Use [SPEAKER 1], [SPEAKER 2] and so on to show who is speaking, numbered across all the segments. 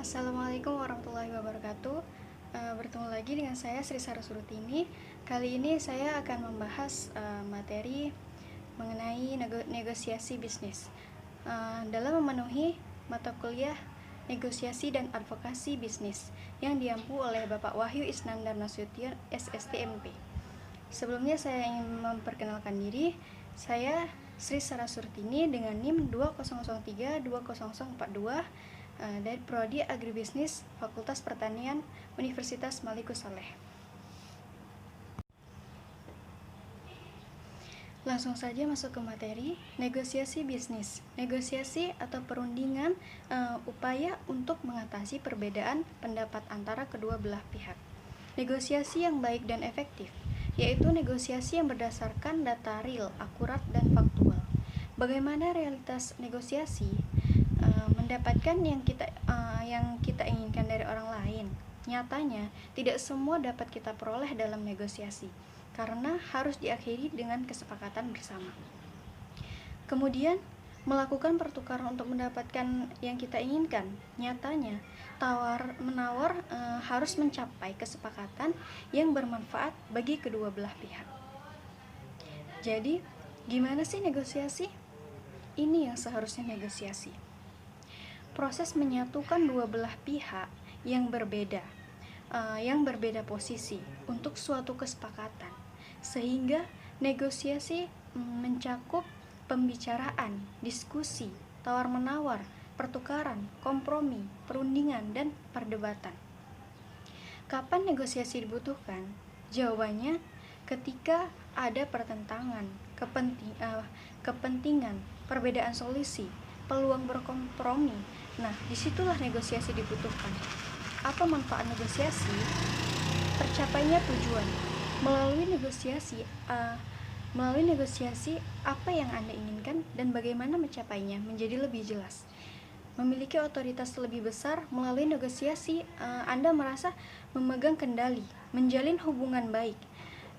[SPEAKER 1] Assalamualaikum warahmatullahi wabarakatuh. Bertemu lagi dengan saya Sri Saraswati. Kali ini saya akan membahas materi mengenai negosiasi bisnis dalam memenuhi mata kuliah negosiasi dan advokasi bisnis yang diampu oleh Bapak Wahyu Isnandar Nasution, SSTMP. Sebelumnya saya ingin memperkenalkan diri. Saya Sri Saraswati dengan NIM 2003-20042 dari Prodi Agribisnis Fakultas Pertanian Universitas Maliku Saleh. Langsung saja masuk ke materi. Negosiasi bisnis. Negosiasi atau perundingan upaya untuk mengatasi perbedaan pendapat antara kedua belah pihak. Negosiasi yang baik dan efektif yaitu negosiasi yang berdasarkan data real, akurat, dan faktual. Bagaimana realitas negosiasi mendapatkan yang kita inginkan dari orang lain. Nyatanya, tidak semua dapat kita peroleh dalam negosiasi, karena harus diakhiri dengan kesepakatan bersama. Kemudian, melakukan pertukaran untuk mendapatkan yang kita inginkan. Nyatanya, tawar-menawar harus mencapai kesepakatan yang bermanfaat bagi kedua belah pihak. Jadi, gimana sih negosiasi? Ini yang seharusnya negosiasi. Proses menyatukan dua belah pihak yang berbeda posisi untuk suatu kesepakatan, sehingga negosiasi mencakup pembicaraan, diskusi, tawar-menawar, pertukaran, kompromi, perundingan, dan perdebatan. Kapan negosiasi dibutuhkan? Jawabannya ketika ada pertentangan, kepentingan, perbedaan solusi, peluang berkompromi. Nah, disitulah negosiasi dibutuhkan. Apa manfaat negosiasi? Tercapainya tujuan. Melalui negosiasi apa yang Anda inginkan dan bagaimana mencapainya menjadi lebih jelas. Memiliki otoritas lebih besar melalui negosiasi, Anda merasa memegang kendali, menjalin hubungan baik.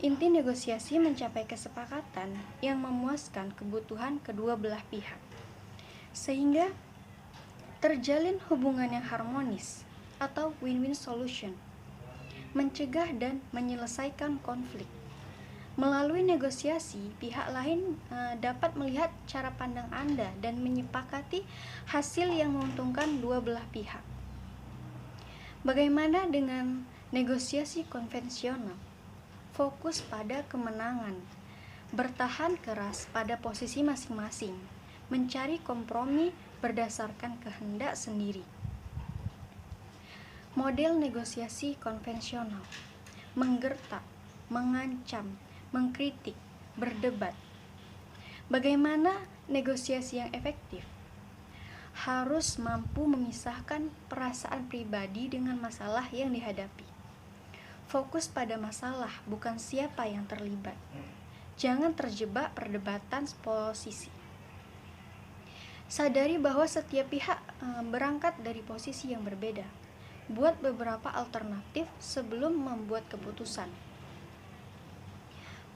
[SPEAKER 1] Inti negosiasi mencapai kesepakatan yang memuaskan kebutuhan kedua belah pihak, sehingga terjalin hubungan yang harmonis atau win-win solution, mencegah dan menyelesaikan konflik. Melalui negosiasi, pihak lain dapat melihat cara pandang Anda dan menyepakati hasil yang menguntungkan dua belah pihak. Bagaimana dengan negosiasi konvensional? Fokus pada kemenangan, bertahan keras pada posisi masing-masing, mencari kompromi berdasarkan kehendak sendiri. Model negosiasi konvensional: menggertak, mengancam, mengkritik, berdebat. Bagaimana negosiasi yang efektif? Harus mampu memisahkan perasaan pribadi dengan masalah yang dihadapi. Fokus pada masalah, bukan siapa yang terlibat. Jangan terjebak perdebatan posisi. Sadari bahwa setiap pihak berangkat dari posisi yang berbeda. Buat beberapa alternatif sebelum membuat keputusan.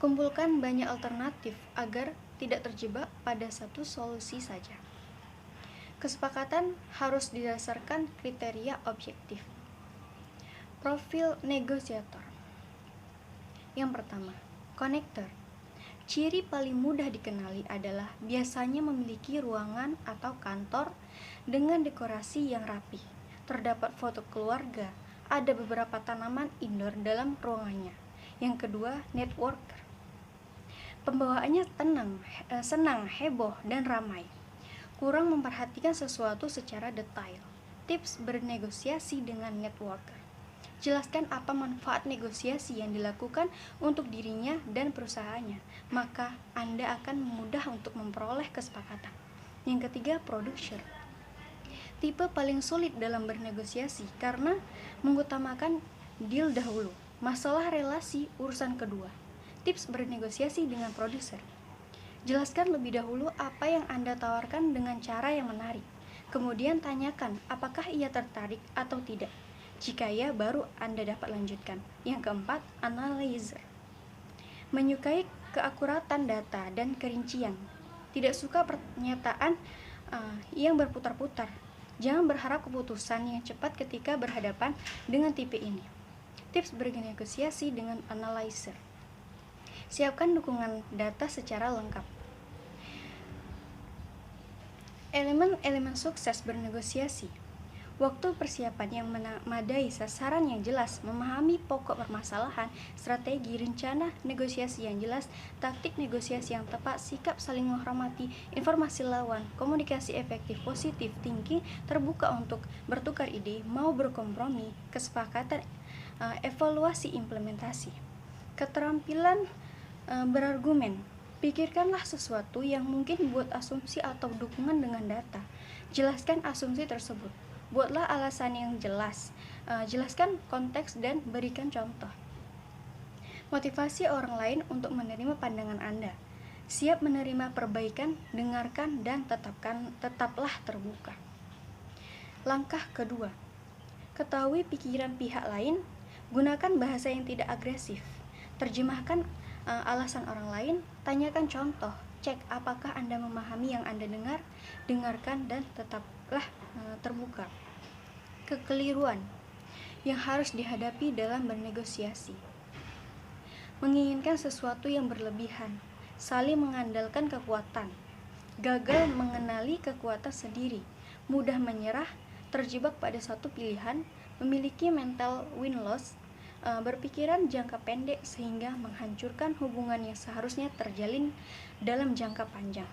[SPEAKER 1] Kumpulkan banyak alternatif agar tidak terjebak pada satu solusi saja. Kesepakatan harus didasarkan kriteria objektif. Profil negosiator. Yang pertama, konektor. Ciri paling mudah dikenali adalah biasanya memiliki ruangan atau kantor dengan dekorasi yang rapi. Terdapat foto keluarga, ada beberapa tanaman indoor dalam ruangannya. Yang kedua, networker. Pembawaannya senang, heboh, dan ramai. Kurang memperhatikan sesuatu secara detail. Tips bernegosiasi dengan networker. Jelaskan apa manfaat negosiasi yang dilakukan untuk dirinya dan perusahaannya, maka Anda akan mudah untuk memperoleh kesepakatan. Yang ketiga, producer. Tipe paling sulit dalam bernegosiasi karena mengutamakan deal dahulu, masalah relasi urusan kedua. Tips bernegosiasi dengan produser. Jelaskan lebih dahulu apa yang Anda tawarkan dengan cara yang menarik. Kemudian tanyakan apakah ia tertarik atau tidak. Jika ya, baru Anda dapat lanjutkan. Yang keempat, analyzer. Menyukai keakuratan data dan kerincian. Tidak suka pernyataan yang berputar-putar. Jangan berharap keputusan yang cepat ketika berhadapan dengan tipe ini. Tips bernegosiasi dengan analyzer. Siapkan dukungan data secara lengkap. Elemen-elemen sukses bernegosiasi. Waktu persiapan yang memadai, sasaran yang jelas, memahami pokok permasalahan, strategi, rencana negosiasi yang jelas, taktik negosiasi yang tepat, sikap saling menghormati, informasi lawan, komunikasi efektif, positif thinking, terbuka untuk bertukar ide, mau berkompromi, kesepakatan, evaluasi implementasi. Keterampilan berargumen. Pikirkanlah sesuatu yang mungkin buat asumsi atau dukungan dengan data. Jelaskan asumsi tersebut. Buatlah alasan yang jelas, jelaskan konteks dan berikan contoh. Motivasi orang lain untuk menerima pandangan Anda. Siap menerima perbaikan, dengarkan dan tetaplah terbuka. Langkah kedua, ketahui pikiran pihak lain, gunakan bahasa yang tidak agresif. Terjemahkan alasan orang lain, tanyakan contoh, cek apakah Anda memahami yang Anda dengar, dengarkan dan tetaplah terbuka. Kekeliruan yang harus dihadapi dalam bernegosiasi. Menginginkan sesuatu yang berlebihan, saling mengandalkan kekuatan, gagal mengenali kekuatan sendiri, mudah menyerah, terjebak pada satu pilihan, memiliki mental win-loss, berpikiran jangka pendek sehingga menghancurkan hubungan yang seharusnya terjalin dalam jangka panjang.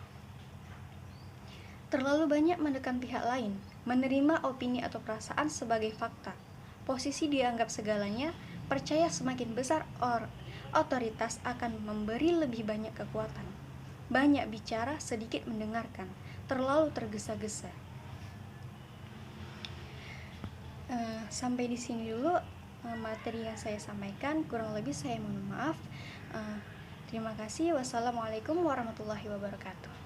[SPEAKER 1] Terlalu banyak menekan pihak lain, menerima opini atau perasaan sebagai fakta. Posisi dianggap segalanya, percaya semakin besar otoritas akan memberi lebih banyak kekuatan. Banyak bicara, sedikit mendengarkan, terlalu tergesa-gesa. Sampai di sini dulu materi yang saya sampaikan, kurang lebih saya mohon maaf. Terima kasih. Wassalamualaikum warahmatullahi wabarakatuh.